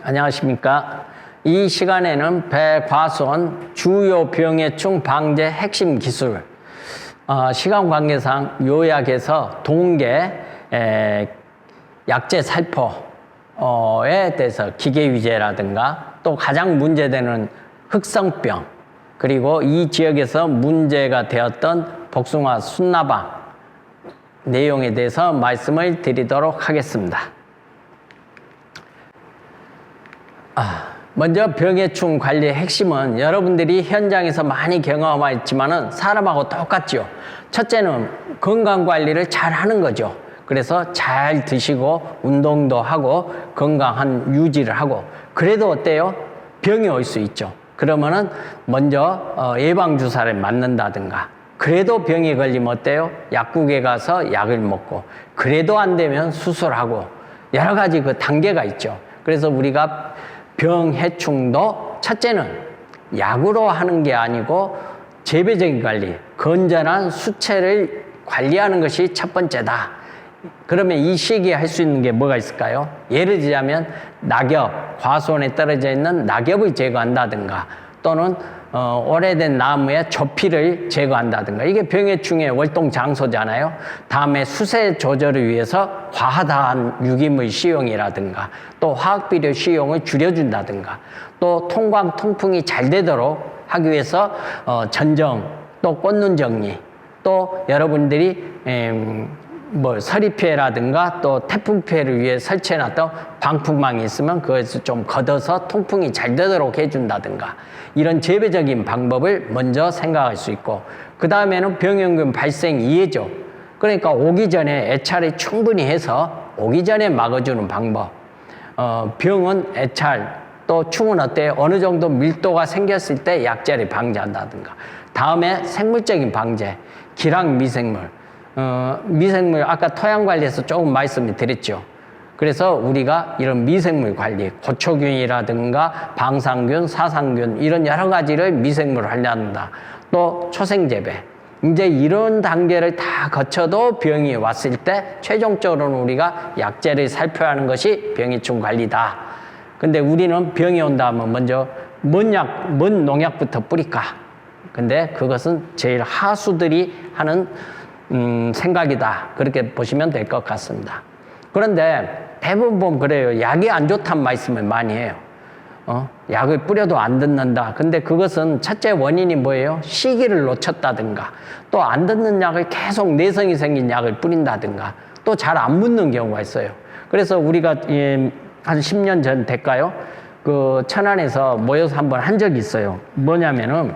안녕하십니까. 이 시간에는 배과수원 주요 병해충 방제 핵심 기술, 시간 관계상 요약해서 동계 약제 살포에 대해서 기계 위제라든가 또 가장 문제되는 흑성병, 그리고 이 지역에서 문제가 되었던 복숭아 순나방 내용에 대해서 말씀을 드리도록 하겠습니다. 먼저 병해충 관리의 핵심은 여러분들이 현장에서 많이 경험했지만은 사람하고 똑같죠. 첫째는 건강관리를 잘 하는 거죠. 그래서 잘 드시고 운동도 하고 건강한 유지를 하고, 그래도 어때요? 병이 올 수 있죠. 그러면은 먼저 예방주사를 맞는다든가, 그래도 병이 걸리면 어때요? 약국에 가서 약을 먹고, 그래도 안 되면 수술하고, 여러 가지 그 단계가 있죠. 그래서 우리가 병해충도 첫째는 약으로 하는 게 아니고 재배적인 관리, 건전한 수체를 관리하는 것이 첫 번째다. 그러면 이 시기에 할 수 있는 게 뭐가 있을까요? 예를 들자면 낙엽, 과수원에 떨어져 있는 낙엽을 제거한다든가, 또는 오래된 나무의 조피를 제거한다든가, 이게 병해충의 월동 장소잖아요. 다음에 수세 조절을 위해서 과다한 유기물使用이라든가, 또 화학비료使用을 줄여준다든가, 또 통광 통풍이 잘 되도록 하기 위해서 전정, 또 꽃눈 정리, 또 여러분들이 서리 피해라든가 또 태풍 피해를 위해 설치해놨던 방풍망이 있으면 그것을 좀 걷어서 통풍이 잘 되도록 해준다든가, 이런 재배적인 방법을 먼저 생각할 수 있고, 그 다음에는 병연균 발생 이해죠. 그러니까 오기 전에 애찰을 충분히 해서 오기 전에 막아주는 방법. 병은 애찰, 또 충은 어때요? 어느 정도 밀도가 생겼을 때 약제를 방지한다든가. 다음에 생물적인 방제, 기랑 미생물. 미생물 아까 토양 관리에서 조금 말씀을 드렸죠. 그래서 우리가 이런 미생물 관리, 고초균이라든가 방사균, 사상균, 이런 여러 가지를 미생물을 관리한다. 또 초생재배. 이제 이런 단계를 다 거쳐도 병이 왔을 때 최종적으로는 우리가 약제를 살펴야 하는 것이 병해충 관리다. 근데 우리는 병이 온다 하면 먼저 뭔 농약부터 뿌릴까? 근데 그것은 제일 하수들이 하는 생각이다. 그렇게 보시면 될 것 같습니다. 그런데 대부분 보면 그래요. 약이 안 좋다는 말씀을 많이 해요. 약을 뿌려도 안 듣는다. 근데 그것은 첫째 원인이 뭐예요? 시기를 놓쳤다든가, 또 안 듣는 약을 계속 내성이 생긴 약을 뿌린다든가, 또 잘 안 묻는 경우가 있어요. 그래서 우리가 한 10년 전 될까요? 그 천안에서 모여서 한번 한 적이 있어요. 뭐냐면은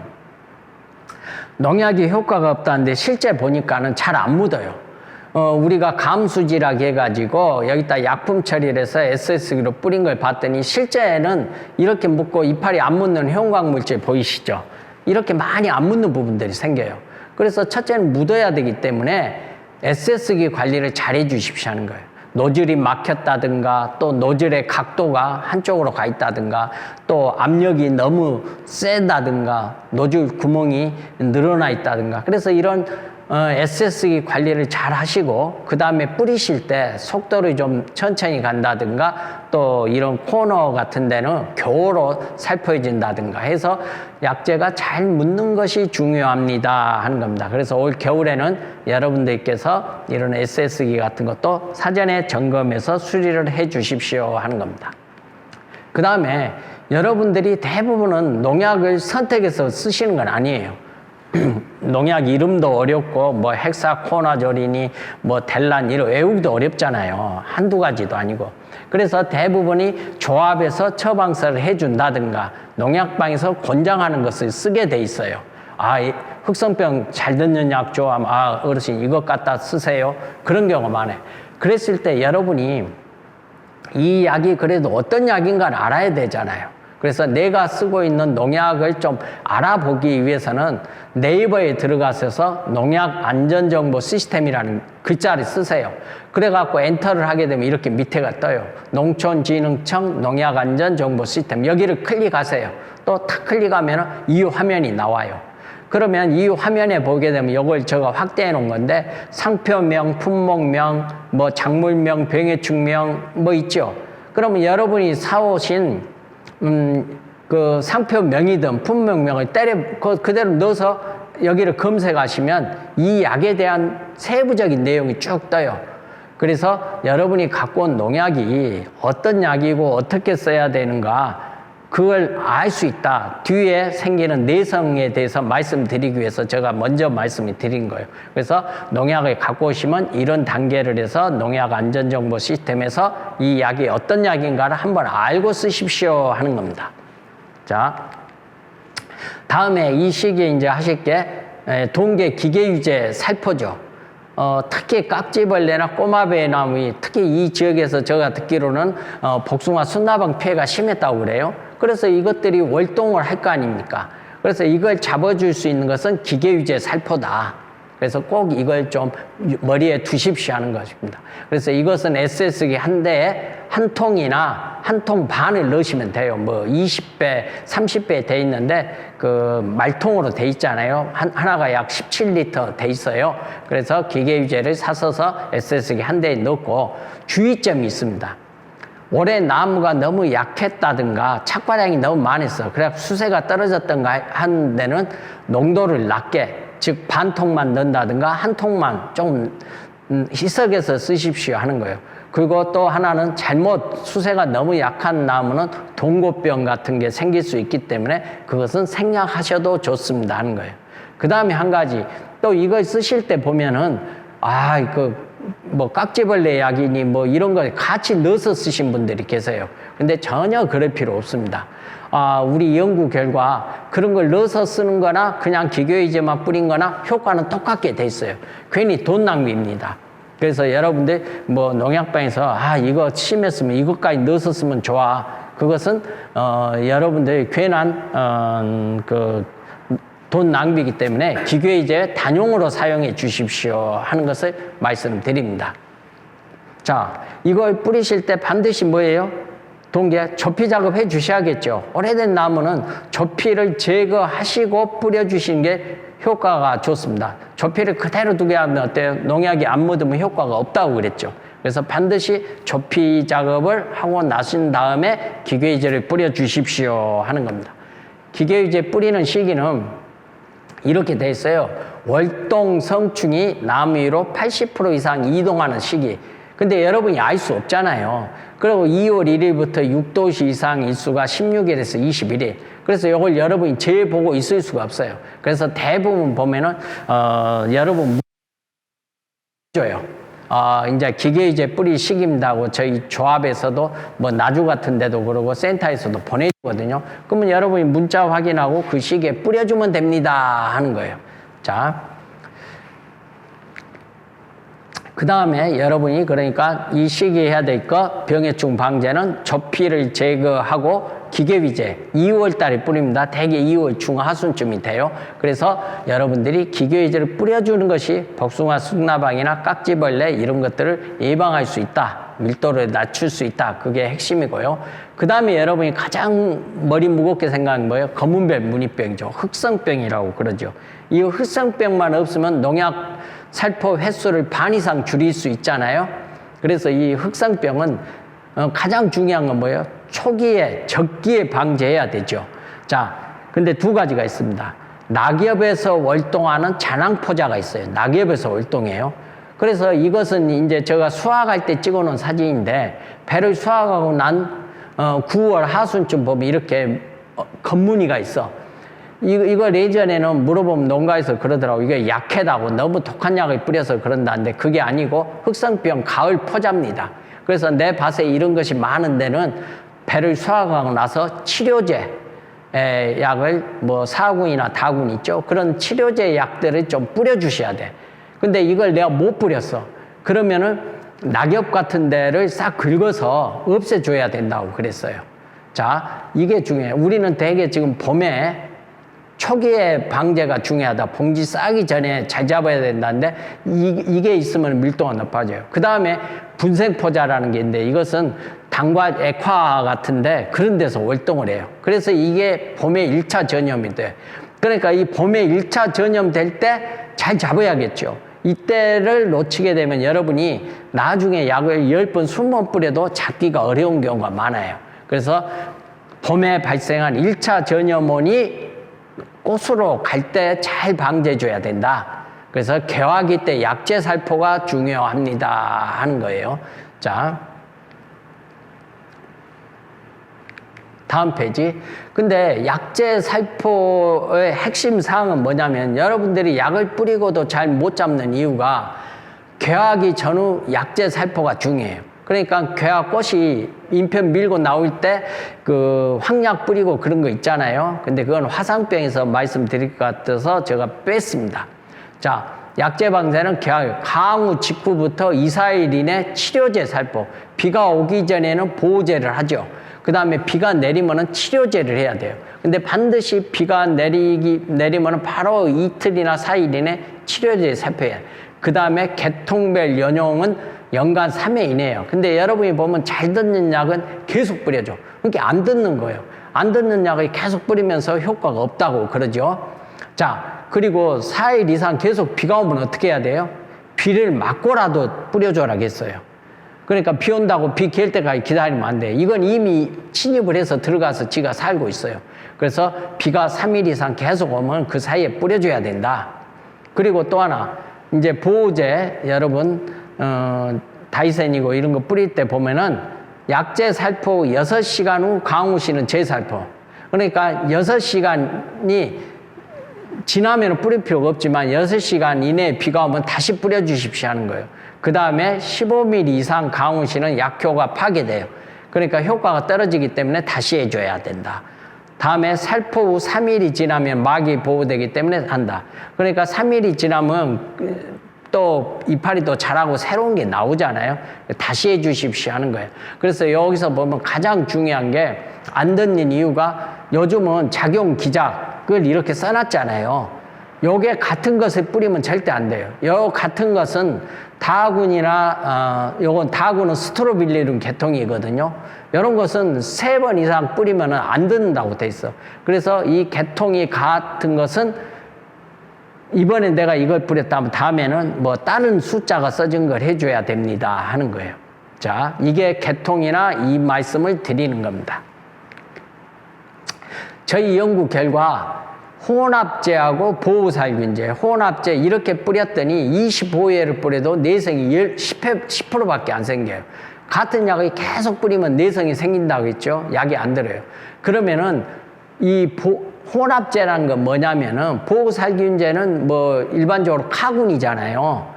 농약이 효과가 없다는데 실제 보니까는 잘 안 묻어요. 우리가 감수지락 해가지고 여기다 약품 처리를 해서 SS기로 뿌린 걸 봤더니 실제는 이렇게 묻고 이파리 안 묻는 형광물질 보이시죠? 이렇게 많이 안 묻는 부분들이 생겨요. 그래서 첫째는 묻어야 되기 때문에 SS기 관리를 잘 해주십시오 하는 거예요. 노즐이 막혔다든가, 또 노즐의 각도가 한쪽으로 가 있다든가, 또 압력이 너무 세다든가, 노즐 구멍이 늘어나 있다든가. 그래서 이런 SS기 관리를 잘 하시고, 그 다음에 뿌리실 때 속도를 좀 천천히 간다든가, 또 이런 코너 같은 데는 교호로 살포해진다든가 해서 약제가 잘 묻는 것이 중요합니다 하는 겁니다. 그래서 올 겨울에는 여러분들께서 이런 SS기 같은 것도 사전에 점검해서 수리를 해 주십시오 하는 겁니다. 그 다음에 여러분들이 대부분은 농약을 선택해서 쓰시는 건 아니에요. 농약 이름도 어렵고, 뭐 헥사코나졸이니 뭐 델란, 이런 외우기도 어렵잖아요. 한두 가지도 아니고. 그래서 대부분이 조합해서 처방서를 해준다든가, 농약방에서 권장하는 것을 쓰게 돼 있어요. 흑성병 잘 듣는 약 좋아하면 어르신 이것 갖다 쓰세요. 그런 경우가 많아요. 그랬을 때 여러분이 이 약이 그래도 어떤 약인가를 알아야 되잖아요. 그래서 내가 쓰고 있는 농약을 좀 알아보기 위해서는 네이버에 들어가셔서 농약 안전정보 시스템이라는 글자를 쓰세요. 그래갖고 엔터를 하게 되면 이렇게 밑에가 떠요. 농촌진흥청 농약안전정보 시스템. 여기를 클릭하세요. 또 탁 클릭하면 이 화면이 나와요. 그러면 이 화면에 보게 되면 이걸 제가 확대해 놓은 건데, 상표명, 품목명, 뭐 작물명, 병해충명 뭐 있죠. 그러면 여러분이 사오신 그 상표명이든 품목명을 그대로 넣어서 여기를 검색하시면 이 약에 대한 세부적인 내용이 쭉 떠요. 그래서 여러분이 갖고 온 농약이 어떤 약이고 어떻게 써야 되는가 그걸 알 수 있다. 뒤에 생기는 내성에 대해서 말씀드리기 위해서 제가 먼저 말씀을 드린 거예요. 그래서 농약을 갖고 오시면 이런 단계를 해서 농약 안전정보 시스템에서 이 약이 어떤 약인가를 한번 알고 쓰십시오 하는 겁니다. 자, 다음에 이 시기에 이제 하실 게 동계 기계유제 살포죠. 특히 깍지벌레나 꼬마배나무, 특히 이 지역에서 제가 듣기로는 복숭아 순나방 피해가 심했다고 그래요. 그래서 이것들이 월동을 할 거 아닙니까? 그래서 이걸 잡아줄 수 있는 것은 기계유제 살포다. 그래서 꼭 이걸 좀 머리에 두십시오 하는 것입니다. 그래서 이것은 SS기 한 대에 한 통이나 한 통 반을 넣으시면 돼요. 뭐 20배, 30배 돼 있는데 그 말통으로 돼 있잖아요. 하나가 약 17리터 돼 있어요. 그래서 기계유제를 사서서 SS기 한 대에 넣고 주의점이 있습니다. 올해 나무가 너무 약했다든가 착과량이 너무 많았어. 그래서 수세가 떨어졌던가 한 데는 농도를 낮게, 즉 반 통만 넣는다든가 한 통만 좀 희석해서 쓰십시오 하는 거예요. 그리고 또 하나는 수세가 너무 약한 나무는 동고병 같은 게 생길 수 있기 때문에 그것은 생략하셔도 좋습니다 하는 거예요. 그 다음에 한 가지, 또 이걸 쓰실 때 보면은 뭐 깍지벌레 약이니 뭐 이런 거 같이 넣어서 쓰신 분들이 계세요. 근데 전혀 그럴 필요 없습니다. 우리 연구 결과 그런 걸 넣어서 쓰는 거나 그냥 기계유제만 뿌린 거나 효과는 똑같게 돼 있어요. 괜히 돈 낭비입니다. 그래서 여러분들 뭐 농약방에서 이거 심했으면 이것까지 넣어서 쓰면 좋아. 그것은 여러분들 괜한 돈 낭비이기 때문에 기계유제 단용으로 사용해 주십시오 하는 것을 말씀드립니다. 자, 이걸 뿌리실 때 반드시 뭐예요? 동계 조피 작업 해 주셔야겠죠. 오래된 나무는 조피를 제거하시고 뿌려주시는 게 효과가 좋습니다. 조피를 그대로 두게 하면 어때요? 농약이 안 묻으면 효과가 없다고 그랬죠. 그래서 반드시 조피 작업을 하고 나신 다음에 기계유제를 뿌려 주십시오 하는 겁니다. 기계유제 뿌리는 시기는 이렇게 돼 있어요. 월동 성충이 나무 위로 80% 이상 이동하는 시기. 근데 여러분이 알 수 없잖아요. 그리고 2월 1일부터 6도씨 이상 일수가 16일에서 21일. 그래서 이걸 여러분이 제일 보고 있을 수가 없어요. 그래서 대부분 보면은 여러분 줘요. 이제 기계유제 뿌릴 시기입니다고 저희 조합에서도 뭐 나주 같은 데도 그러고 센터에서도 보내주거든요. 그러면 여러분이 문자 확인하고 그 시기에 뿌려주면 됩니다 하는 거예요. 자, 그 다음에 여러분이 그러니까 이 시기에 해야 될 거 병해충 방제는 조피를 제거하고 기계유제 2월 달에 뿌립니다. 대개 2월 중하순쯤이 돼요. 그래서 여러분들이 기계유제를 뿌려주는 것이 복숭아 순나방이나 깍지벌레 이런 것들을 예방할 수 있다. 밀도를 낮출 수 있다. 그게 핵심이고요. 그 다음에 여러분이 가장 머리 무겁게 생각하는 거예요. 검은별 무늬병이죠. 흑성병이라고 그러죠. 이 흑성병만 없으면 농약 살포 횟수를 반 이상 줄일 수 있잖아요. 그래서 이 흑성병은 가장 중요한 건 뭐예요? 초기에 적기에 방제해야 되죠. 자, 근데 두 가지가 있습니다. 낙엽에서 월동하는 잔황포자가 있어요. 낙엽에서 월동해요. 그래서 이것은 이제 제가 수확할 때 찍어놓은 사진인데 배를 수확하고 난 9월 하순쯤 보면 이렇게 겉무늬가 있어. 이거 예전에는 물어보면 농가에서 그러더라고. 이게 약해다고 너무 독한 약을 뿌려서 그런다는데 그게 아니고 흑성병 가을 포자입니다. 그래서 내 밭에 이런 것이 많은 데는 배를 수확하고 나서 치료제 약을 뭐 사군이나 다군 있죠. 그런 치료제 약들을 좀 뿌려주셔야 돼. 근데 이걸 내가 못 뿌렸어. 그러면은 낙엽 같은 데를 싹 긁어서 없애줘야 된다고 그랬어요. 자, 이게 중요해요. 우리는 대개 지금 봄에 초기에 방제가 중요하다. 봉지 싸기 전에 잘 잡아야 된다는데 이게 있으면 밀도가 높아져요. 그 다음에 분생포자라는 게 있는데 이것은 당과 액화 같은데 그런 데서 월동을 해요. 그래서 이게 봄에 1차 전염이 돼. 그러니까 이 봄에 1차 전염될 때 잘 잡아야겠죠. 이때를 놓치게 되면 여러분이 나중에 약을 10번, 20번 뿌려도 잡기가 어려운 경우가 많아요. 그래서 봄에 발생한 1차 전염원이 꽃으로 갈 때 잘 방제해줘야 된다. 그래서 개화기 때 약제 살포가 중요합니다 하는 거예요. 자, 다음 페이지. 근데 약제 살포의 핵심 사항은 뭐냐면 여러분들이 약을 뿌리고도 잘 못 잡는 이유가 개화기 전후 약제 살포가 중요해요. 그러니까 개화꽃이 인편 밀고 나올 때 그 황약 뿌리고 그런 거 있잖아요. 근데 그건 화상병에서 말씀드릴 것 같아서 제가 뺐습니다. 자, 약제 방제는 가항 후 직후부터 2, 4일 이내 치료제 살포. 비가 오기 전에는 보호제를 하죠. 그 다음에 비가 내리면은 치료제를 해야 돼요. 근데 반드시 비가 내리면은 바로 이틀이나 4일 이내 치료제 살포해야 돼요. 그 다음에 계통별 연용은 연간 3회 이내예요. 근데 여러분이 보면 잘 듣는 약은 계속 뿌려줘. 그러니까 안 듣는 거예요. 안 듣는 약을 계속 뿌리면서 효과가 없다고 그러죠. 자, 그리고 4일 이상 계속 비가 오면 어떻게 해야 돼요? 비를 맞고라도 뿌려줘라겠어요. 그러니까 비 온다고 비 갤 때까지 기다리면 안 돼. 이건 이미 침입을 해서 들어가서 지가 살고 있어요. 그래서 비가 3일 이상 계속 오면 그 사이에 뿌려줘야 된다. 그리고 또 하나, 이제 보호제, 여러분, 다이센이고 이런 거 뿌릴 때 보면은 약제 살포 6시간 후 강우시는 재살포. 그러니까 6시간이 지나면 뿌릴 필요가 없지만 6시간 이내에 비가 오면 다시 뿌려주십시오 하는 거예요. 그 다음에 15mm 이상 강우시는 약효가 파괴돼요. 그러니까 효과가 떨어지기 때문에 다시 해줘야 된다. 다음에 살포 후 3일이 지나면 막이 보호되기 때문에 한다. 그러니까 3일이 지나면 또 이파리 또 자라고 새로운 게 나오잖아요. 다시 해주십시오 하는 거예요. 그래서 여기서 보면 가장 중요한 게 안 듣는 이유가 요즘은 작용 기작을 이렇게 써놨잖아요. 요게 같은 것을 뿌리면 절대 안 돼요. 요 같은 것은 다군이나 요건 다군은 스트로빌리룸 계통이거든요. 이런 것은 3번 이상 뿌리면 안 듣는다고 돼 있어. 그래서 이 계통이 같은 것은 이번에 내가 이걸 뿌렸다면 다음에는 뭐 다른 숫자가 써진 걸 해줘야 됩니다 하는 거예요. 자, 이게 계통이나 이 말씀을 드리는 겁니다. 저희 연구 결과 혼합제하고 보호살균제, 혼합제 이렇게 뿌렸더니 25회를 뿌려도 내성이 10%밖에 안 생겨요. 같은 약을 계속 뿌리면 내성이 생긴다고 했죠. 약이 안 들어요. 그러면은 이 혼합제라는 건 뭐냐면은 보호살균제는 뭐 일반적으로 카군이잖아요.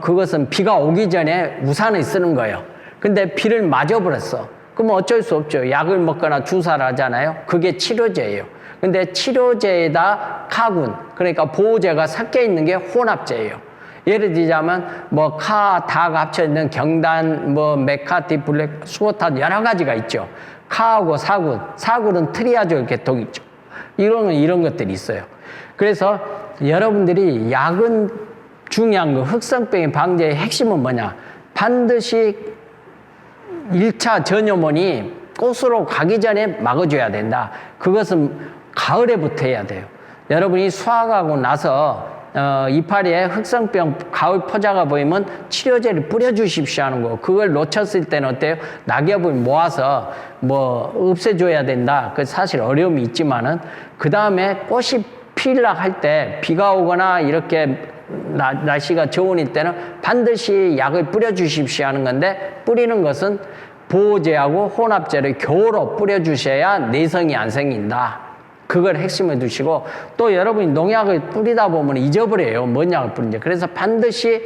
그것은 비가 오기 전에 우산을 쓰는 거예요. 근데 비를 맞아버렸어. 그럼 어쩔 수 없죠. 약을 먹거나 주사를 하잖아요. 그게 치료제예요. 근데 치료제에다 카군, 그러니까 보호제가 섞여 있는 게 혼합제예요. 예를 들자면 뭐 다가 합쳐 있는 경단, 뭐 메카티, 블랙, 수호탄 여러 가지가 있죠. 카하고 사군은 트리아졸 계통이죠. 이런 것들이 있어요. 그래서 여러분들이 약은 중요한 거, 흑성병의 방제의 핵심은 뭐냐? 반드시 1차 전염원이 꽃으로 가기 전에 막아줘야 된다. 그것은 가을에부터 해야 돼요. 여러분이 수확하고 나서 이파리에 흑성병 가을 포자가 보이면 치료제를 뿌려주십시오 하는 거. 그걸 놓쳤을 때는 어때요? 낙엽을 모아서 뭐 없애줘야 된다. 그 사실 어려움이 있지만은 그 다음에 꽃이 피려고 할 때 비가 오거나 이렇게 날씨가 좋은 때는 반드시 약을 뿌려주십시오 하는 건데, 뿌리는 것은 보호제하고 혼합제를 겨울로 뿌려주셔야 내성이 안 생긴다. 그걸 핵심을 두시고, 또 여러분이 농약을 뿌리다 보면 잊어버려요. 뭔 약을 뿌린지. 그래서 반드시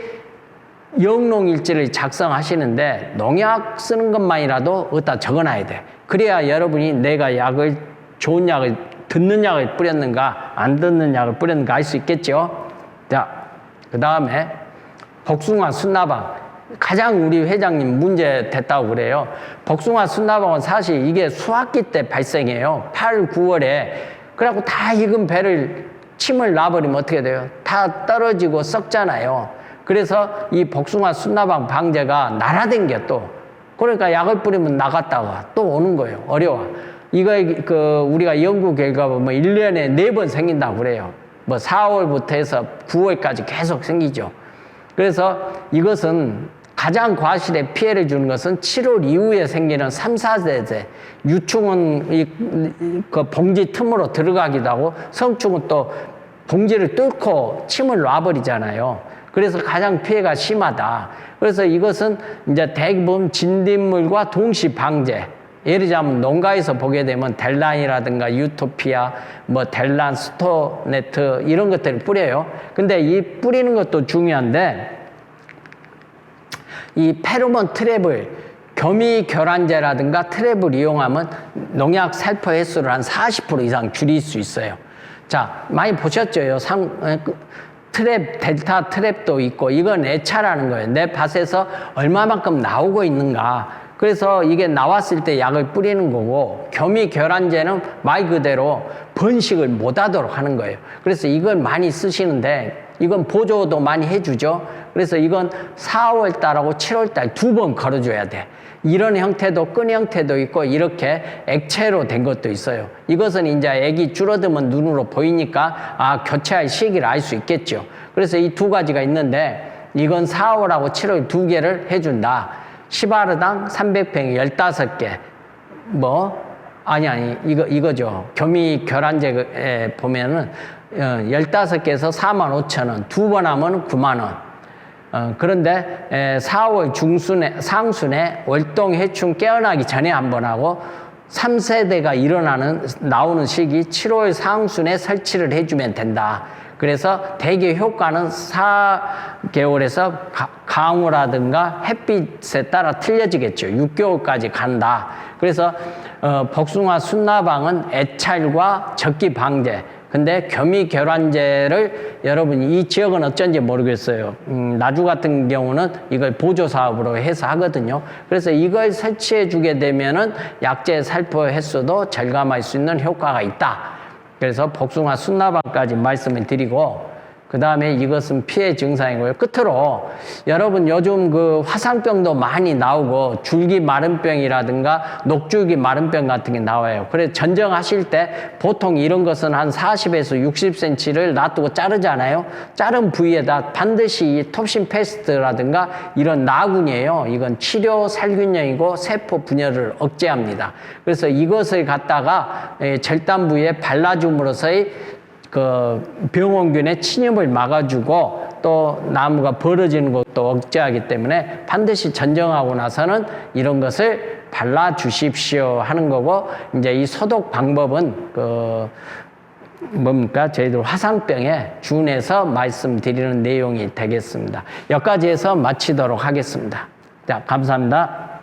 영농일지를 작성하시는데 농약 쓰는 것만이라도 어디다 적어놔야 돼. 그래야 여러분이 내가 좋은 약을, 듣는 약을 뿌렸는가 안 듣는 약을 뿌렸는가 알 수 있겠죠. 자, 그 다음에 복숭아 순나방, 가장 우리 회장님 문제 됐다고 그래요. 복숭아 순나방은 사실 이게 수확기 때 발생해요. 8, 9월에. 그래갖고 다 익은 배를 침을 놔버리면 어떻게 돼요? 다 떨어지고 썩잖아요. 그래서 이 복숭아 순나방 방제가 날아댕겨 또. 그러니까 약을 뿌리면 나갔다가 또 오는 거예요. 어려워. 이거 우리가 연구 결과 보면 1년에 4번 생긴다고 그래요. 뭐 4월부터 해서 9월까지 계속 생기죠. 그래서 이것은 가장 과실에 피해를 주는 것은 7월 이후에 생기는 3, 4세대. 유충은 그 봉지 틈으로 들어가기도 하고 성충은 또 봉지를 뚫고 침을 놔버리잖아요. 그래서 가장 피해가 심하다. 그래서 이것은 이제 대부분 진딧물과 동시 방제. 예를 들자면 농가에서 보게 되면 델란이라든가 유토피아, 뭐 델란, 스토네트 이런 것들을 뿌려요. 근데 이 뿌리는 것도 중요한데 이 페로몬 트랩을 겸이결란제라든가 트랩을 이용하면 농약 살포 횟수를 한 40% 이상 줄일 수 있어요. 자, 많이 보셨죠? 트랩, 델타 트랩도 있고 이건 애차라는 거예요. 내 밭에서 얼마만큼 나오고 있는가. 그래서 이게 나왔을 때 약을 뿌리는 거고 겸이결란제는 말 그대로 번식을 못하도록 하는 거예요. 그래서 이걸 많이 쓰시는데 이건 보조도 많이 해주죠. 그래서 이건 4월 달하고 7월 달 2번 걸어줘야 돼. 이런 형태도 끈 형태도 있고 이렇게 액체로 된 것도 있어요. 이것은 이제 액이 줄어들면 눈으로 보이니까 교체할 시기를 알 수 있겠죠. 그래서 이 두 가지가 있는데 이건 4월하고 7월 두 개를 해준다. 10아르당 300평 15개. 이거죠. 겸이결란제에 보면은 15개에서 45,000원, 두 번 하면 9만원. 그런데 4월 상순에 월동 해충 깨어나기 전에 한 번 하고 3세대가 나오는 시기 7월 상순에 설치를 해주면 된다. 그래서 대개 효과는 4개월에서 강우라든가 햇빛에 따라 틀려지겠죠. 6개월까지 간다. 그래서 복숭아 순나방은 애찰과 적기 방제. 근데 겸이결란제를 여러분 이 지역은 어쩐지 모르겠어요. 나주 같은 경우는 이걸 보조 사업으로 해서 하거든요. 그래서 이걸 설치해 주게 되면은 약재 살포 횟수도 절감할 수 있는 효과가 있다. 그래서 복숭아 순나방까지 말씀을 드리고 그 다음에 이것은 피해 증상이고요. 끝으로 여러분 요즘 그 화상병도 많이 나오고 줄기 마른병이라든가 녹줄기 마른병 같은 게 나와요. 그래서 전정하실 때 보통 이런 것은 한 40에서 60cm를 놔두고 자르잖아요. 자른 부위에다 반드시 이 톱신 페스트라든가 이런 나군이에요. 이건 치료 살균형이고 세포 분열을 억제합니다. 그래서 이것을 갖다가 절단 부위에 발라줌으로써의 그 병원균의 침입을 막아주고 또 나무가 벌어지는 것도 억제하기 때문에 반드시 전정하고 나서는 이런 것을 발라주십시오 하는 거고, 이제 이 소독 방법은 저희들 화상병에 준해서 말씀드리는 내용이 되겠습니다. 여기까지 해서 마치도록 하겠습니다. 자, 감사합니다.